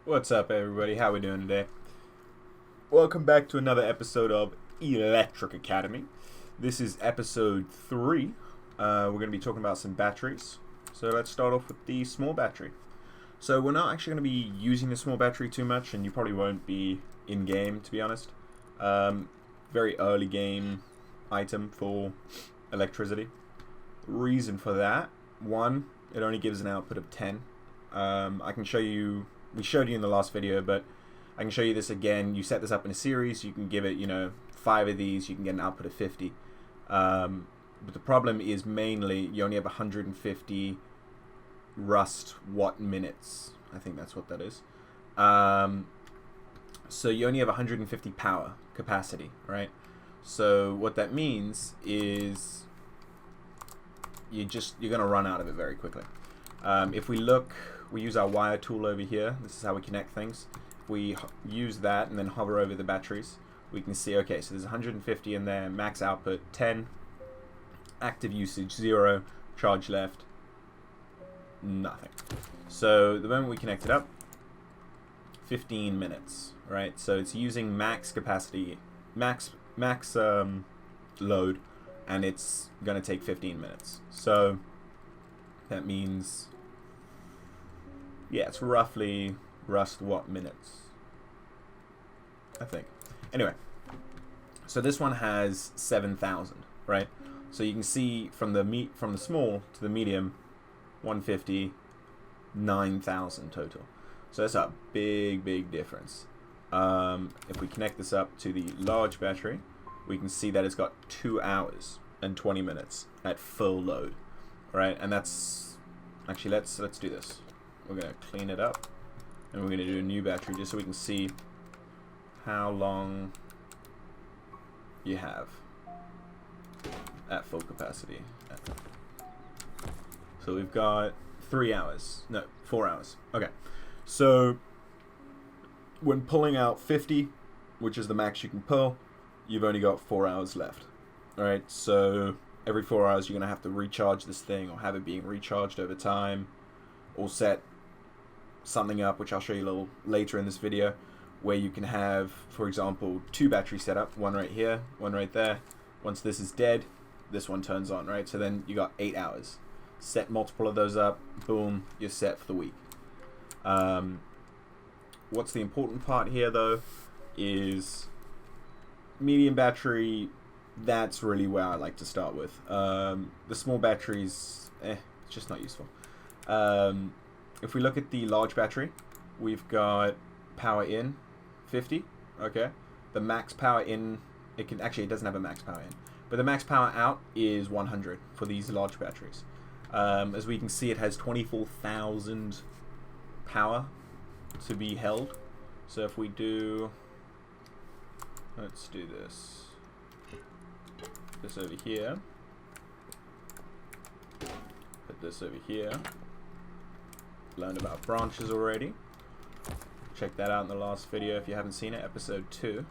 What's up, everybody? How we doing today? Welcome back to another episode of Electric Academy. This is episode 3. We're going to be talking about some batteries. So let's start off with the small battery. So we're not actually going to be using the small battery too much, and you probably won't be in-game, to be honest. Very early game item for electricity. Reason for that, one, it only gives an output of 10. I can show you, we showed you in the last video, but I can show you this again. You set this up in a series, you can give it, 5 of these, you can get an output of 50. But the problem is mainly you only have 150 rust watt minutes. I think that's what that is. So you only have 150 power capacity, right? So what that means is you're going to run out of it very quickly. If we look, we use our wire tool over here. This is how we connect things. If we use that and then hover over the batteries, we can see, okay, so there's 150 in there, max output 10, active usage 0, charge left nothing. So the moment we connect it up, 15 minutes, right? So it's using max capacity, max load, and it's going to take 15 minutes. So that means, yeah, it's roughly rust watt minutes, I think. Anyway, so this one has 7,000, right? So you can see from the small to the medium, 150, 9,000 total. So that's a big difference. If we connect this up to the large battery, we can see that it's got 2 hours and 20 minutes at full load, right? And that's actually, let's do this. We're gonna clean it up, and we're gonna do a new battery just so we can see how long you have at full capacity. So we've got 3 hours, no, 4 hours. Okay, so when pulling out 50, which is the max you can pull, you've only got 4 hours left. All right, so every 4 hours you're gonna have to recharge this thing or have it being recharged over time, or set something up, which I'll show you a little later in this video, where you can have, for example, 2 batteries set up, one right here, one right there. Once this is dead, this one turns on, right? So then you got 8 hours. Set multiple of those up, boom, you're set for the week. What's the important part here, though, is medium battery. That's really where I like to start with. The small batteries, it's just not useful. If we look at the large battery, we've got power in 50. Okay, the max power in, it doesn't have a max power in, but the max power out is 100 for these large batteries. As we can see, it has 24,000 power to be held. So if we do, let's do this over here, put this over here. Learned about branches already. Check that out in the last video if you haven't seen it, episode 2.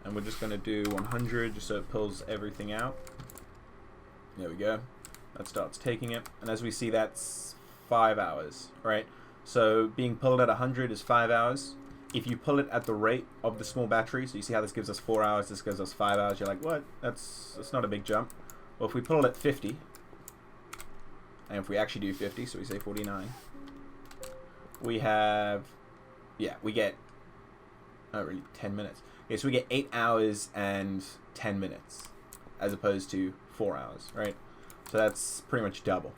And we're just going to do 100 just so it pulls everything out. There we go. That starts taking it. And as we see, that's 5 hours, right? So being pulled at 100 is 5 hours. If you pull it at the rate of the small battery, so you see how this gives us 4 hours, this gives us 5 hours, you're like, what? That's not a big jump. Well, if we pull it at 50, and if we actually do 50, so we say 49, we have, yeah, we get, not really, 10 minutes. Okay, so we get 8 hours and 10 minutes, as opposed to 4 hours, right? So that's pretty much double.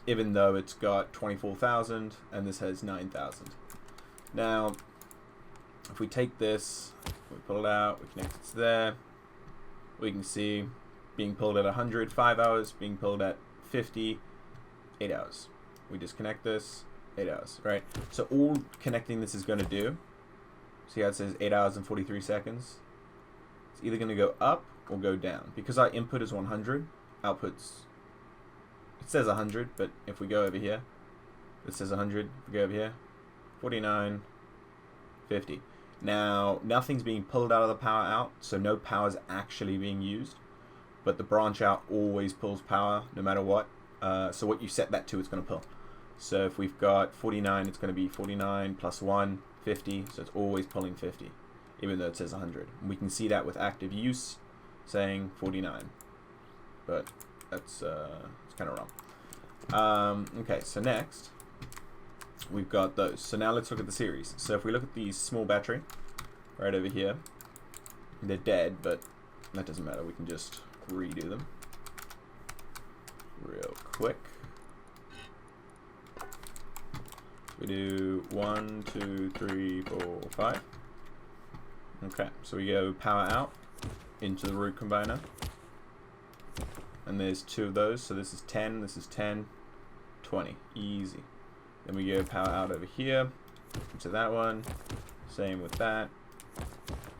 Even though it's got 24,000 and this has 9,000. Now, if we take this, we pull it out, we connect it to there, we can see being pulled at 100, 5 hours, being pulled at 50, 8 hours. We disconnect this, 8 hours, right? So all connecting this is going to do, see how it says 8 hours and 43 seconds? It's either going to go up or go down. Because our input is 100, output's, it says 100, but if we go over here, it says 100, if we go over here, 49, 50. Now, nothing's being pulled out of the power out, so no power is actually being used, but the branch out always pulls power no matter what. So what you set that to, it's going to pull. So if we've got 49, it's going to be 49 plus 1, 50. So it's always pulling 50, even though it says 100. And we can see that with active use saying 49, but that's it's kind of wrong. Okay, so next we've got those. So now let's look at the series. So if we look at the small battery right over here, they're dead, but that doesn't matter. We can just redo them real quick. We do 1, 2, 3, 4, 5. Okay, so we go power out into the root combiner. And there's 2 of those, so this is 10, this is 10, 20. Easy. Then we go power out over here into that one. Same with that.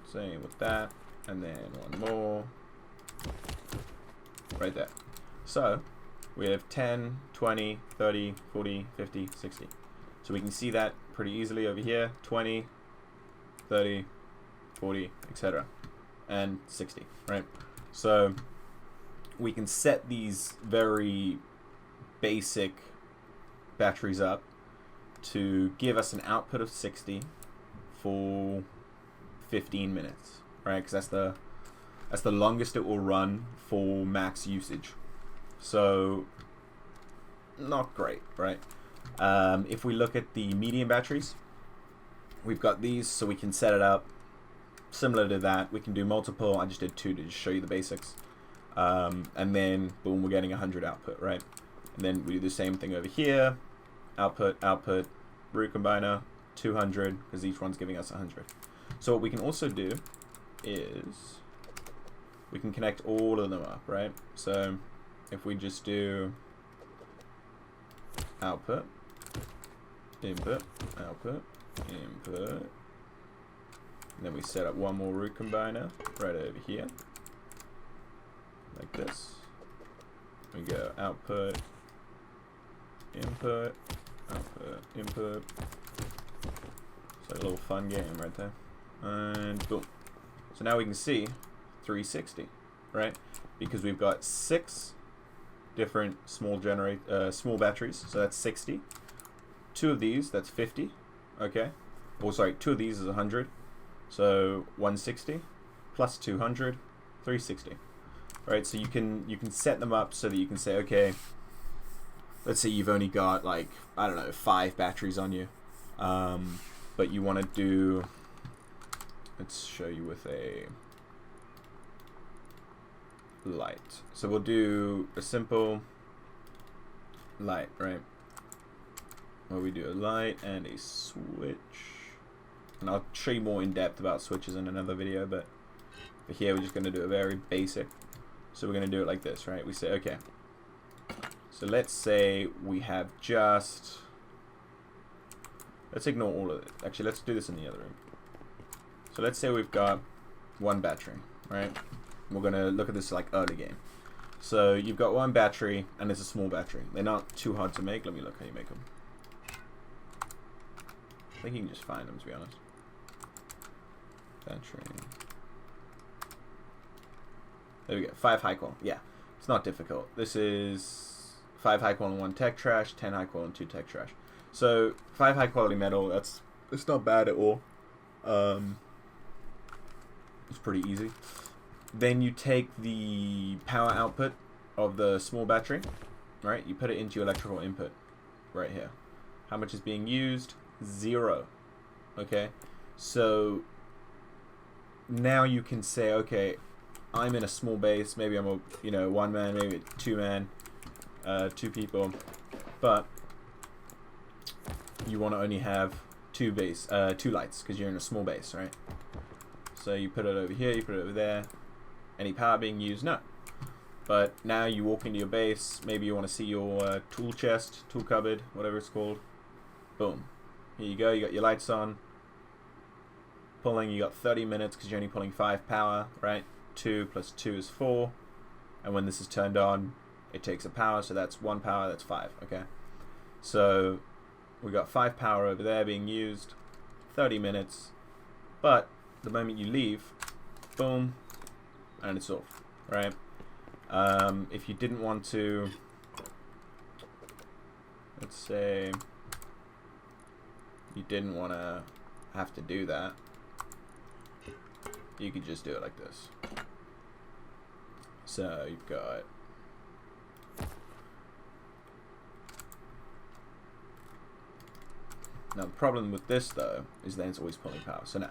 Same with that. And then one more. Right there. So we have 10, 20, 30, 40, 50, 60. So we can see that pretty easily over here. 20, 30, 40, etc. And 60, right? So we can set these very basic batteries up to give us an output of 60 for 15 minutes, right? Because that's the longest it will run for max usage. So not great, right? If we look at the medium batteries, we've got these, so we can set it up similar to that. We can do multiple. I just did 2 to just show you the basics. And then boom, we're getting 100 output, right? And then we do the same thing over here. Output, root combiner, 200, because each one's giving us 100. So what we can also do is we can connect all of them up, right? So if we just do output, input, output, input, and then we set up one more root combiner right over here, like this. We go output, input, output, input. It's like a little fun game right there. And boom. So now we can see 360, right? Because we've got 6 different small batteries, so that's 60. 2 of these, that's 50. Okay. Oh, sorry, 2 of these is 100. So 160 plus 200, 360. Right, so you can set them up so that you can say, okay, let's say you've only got like, I don't know, 5 batteries on you, but you want to do, let's show you with a light. So we'll do a simple light, right? Where we do a light and a switch, and I'll show you more in depth about switches in another video, but for here we're just going to do a very basic. So we're going to do it like this, right? We say, okay, so let's say we have just, let's ignore all of it. Actually, let's do this in the other room. So let's say we've got 1 battery, right? We're going to look at this like early game. So you've got 1 battery, and it's a small battery. They're not too hard to make. Let me look how you make them. I think you can just find them, to be honest. Battery. There we go. 5 high qual. Yeah, it's not difficult. This is 5 high qual and 1 tech trash, 10 high qual and 2 tech trash. So 5 high quality metal. It's not bad at all. It's pretty easy. Then you take the power output of the small battery, right? You put it into your electrical input right here. How much is being used? 0. Okay, so now you can say, okay, I'm in a small base. Maybe I'm a 1 man, maybe 2 man, 2 people, but you want to only have 2 lights because you're in a small base, right? So you put it over here, you put it over there. Any power being used? No. But now you walk into your base. Maybe you want to see your tool chest, tool cupboard, whatever it's called. Boom. Here you go. You got your lights on. Pulling. You got 30 minutes because you're only pulling 5 power, right? 2 plus 2 is 4. And when this is turned on, it takes a power. So that's 1 power. That's 5. Okay. So we got 5 power over there being used. 30 minutes. But the moment you leave, boom, and it's off, right? If you didn't want to let's say you didn't want to have to do that, you could just do it like this. So you've got now the problem with this though is that it's always pulling power. So now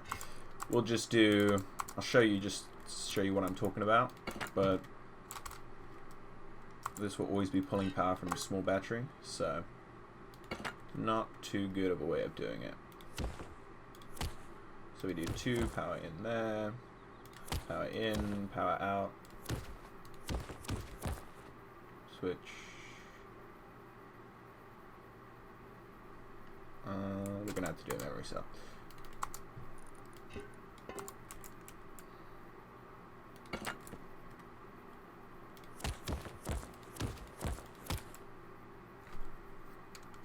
we'll just do, I'll show you what I'm talking about, but this will always be pulling power from a small battery, so not too good of a way of doing it. So we do 2 power in there, power in, power out, switch. We're gonna have to do a memory cell.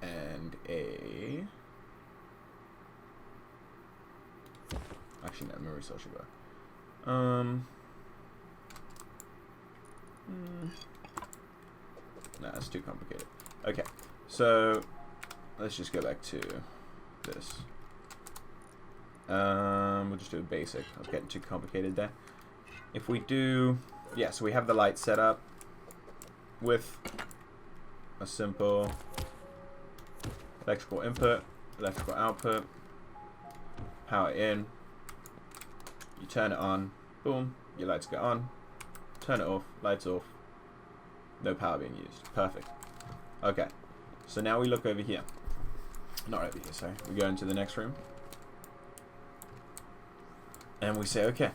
And a, actually no, memory cell should go. No, it's too complicated. Okay, so let's just go back to this. We'll just do a basic. I was getting too complicated there. If we do, yeah, so we have the light set up with a simple electrical input, electrical output, power in, you turn it on, boom, your lights go on, turn it off, lights off, no power being used. Perfect. Okay, so now we look over here. Not over here, sorry. We go into the next room. And we say, okay,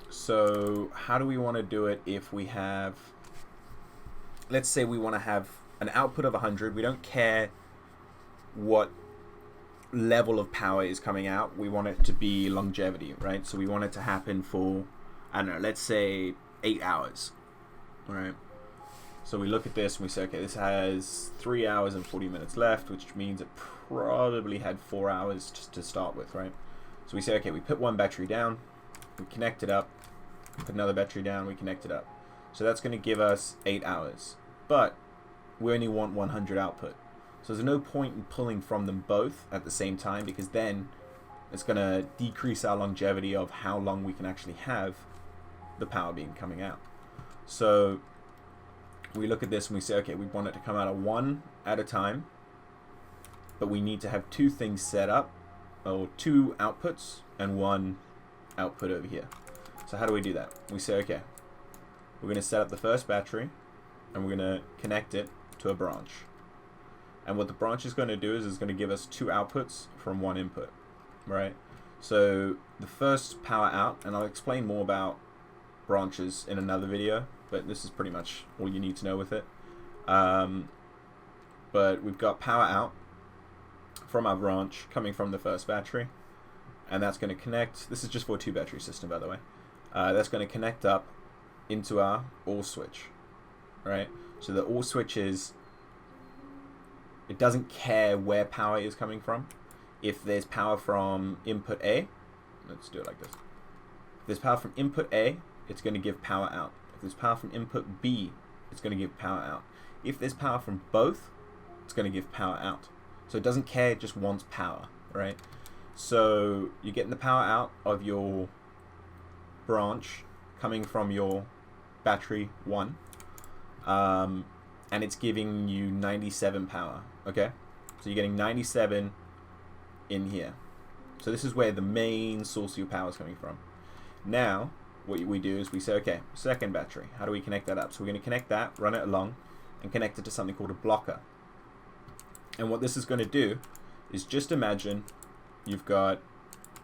so how do we want to do it if we have, let's say we want to have an output of 100. We don't care what level of power is coming out. We want it to be longevity, right? So we want it to happen for, I don't know, let's say 8 hours, all right? So we look at this and we say, okay, this has 3 hours and 40 minutes left, which means it probably had 4 hours just to start with, right? So we say, okay, we put one battery down, we connect it up, put another battery down, we connect it up. So that's going to give us 8 hours, but we only want 100 output. So there's no point in pulling from them both at the same time, because then it's going to decrease our longevity of how long we can actually have the power being coming out. So we look at this and we say, okay, we want it to come out of one at a time, but we need to have 2 things set up, or 2 outputs and 1 output over here. So how do we do that? We say, okay, we're going to set up the first battery and we're going to connect it to a branch. And what the branch is going to do is it's going to give us 2 outputs from 1 input, right? So the first power out, and I'll explain more about branches in another video, but this is pretty much all you need to know with it. But we've got power out from our branch coming from the first battery, and that's going to connect. This is just for a 2 battery system, by the way. That's going to connect up into our OR switch, right? So the OR switch is, it doesn't care where power is coming from. If there's power from input A, let's do it like this. If there's power from input A, it's going to give power out. If there's power from input B, it's going to give power out. If there's power from both, it's going to give power out. So it doesn't care, it just wants power, right? So you're getting the power out of your branch coming from your battery 1, and it's giving you 97 power, okay? So you're getting 97 in here. So this is where the main source of your power is coming from. Now, what we do is we say, okay, second battery, how do we connect that up? So we're going to connect that, run it along, and connect it to something called a blocker. And what this is going to do is, just imagine you've got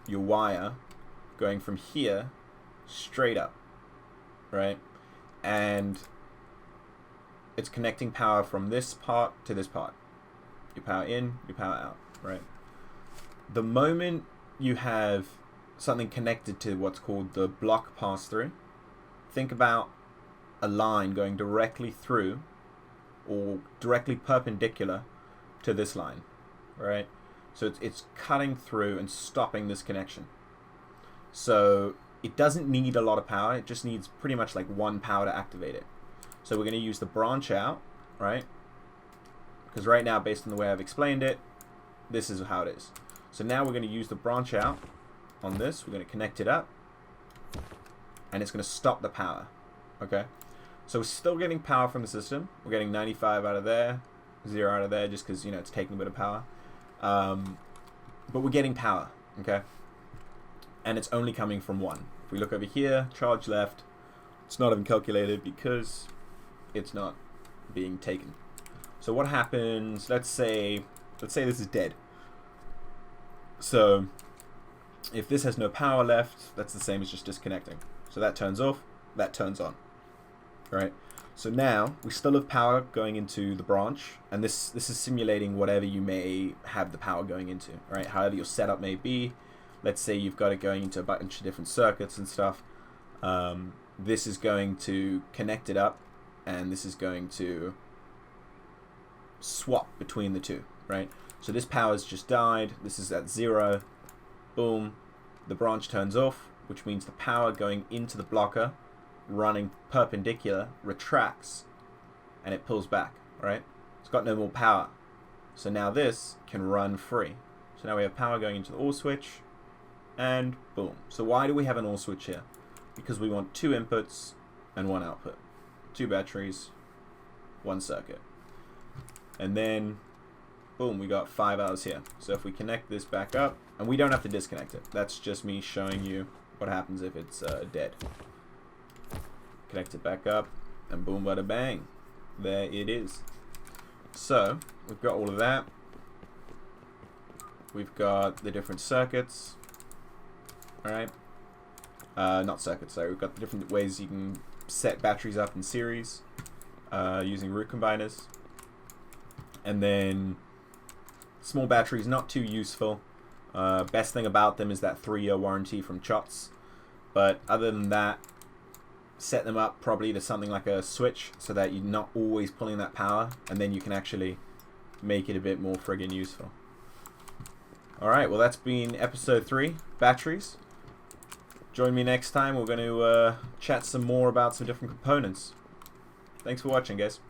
your wire going from here straight up, right? And it's connecting power from this part to this part. Your power in, your power out, right? The moment you have something connected to what's called the block pass-through, think about a line going directly through or directly perpendicular to this line, right? So it's cutting through and stopping this connection. So it doesn't need a lot of power, it just needs pretty much like 1 power to activate it. So we're going to use the branch out, right? Because right now, based on the way I've explained it, this is how it is. So now we're going to use the branch out on this. We're going to connect it up. And it's going to stop the power. Okay? So we're still getting power from the system. We're getting 95 out of there, 0 out of there, just because, you know, it's taking a bit of power. But we're getting power. Okay? And it's only coming from one. If we look over here, charge left, it's not even calculated because it's not being taken. So what happens, let's say this is dead. So if this has no power left, that's the same as just disconnecting. So that turns off, that turns on. Right? So now we still have power going into the branch, and this is simulating whatever you may have the power going into, right? However your setup may be. Let's say you've got it going into a bunch of different circuits and stuff. This is going to connect it up, and this is going to swap between the two, right? So this power's just died. This is at 0. Boom. The branch turns off, which means the power going into the blocker, running perpendicular, retracts, and it pulls back, right? It's got no more power. So now this can run free. So now we have power going into the OR switch, and boom. So why do we have an OR switch here? Because we want 2 inputs and 1 output. 2 batteries, 1 circuit. And then, boom, we got 5 hours here. So if we connect this back up, and we don't have to disconnect it. That's just me showing you what happens if it's dead. Connect it back up, and boom, bada bang. There it is. So, we've got all of that. We've got the different circuits. Alright. Not circuits, sorry. We've got the different ways you can set batteries up in series using root combiners. And then small batteries, not too useful. Best thing about them is that 3-year warranty from CHOTS. But other than that, set them up probably to something like a switch so that you're not always pulling that power, and then you can actually make it a bit more friggin' useful. Alright, well that's been episode 3, batteries. Join me next time. We're going to chat some more about some different components. Thanks for watching, guys.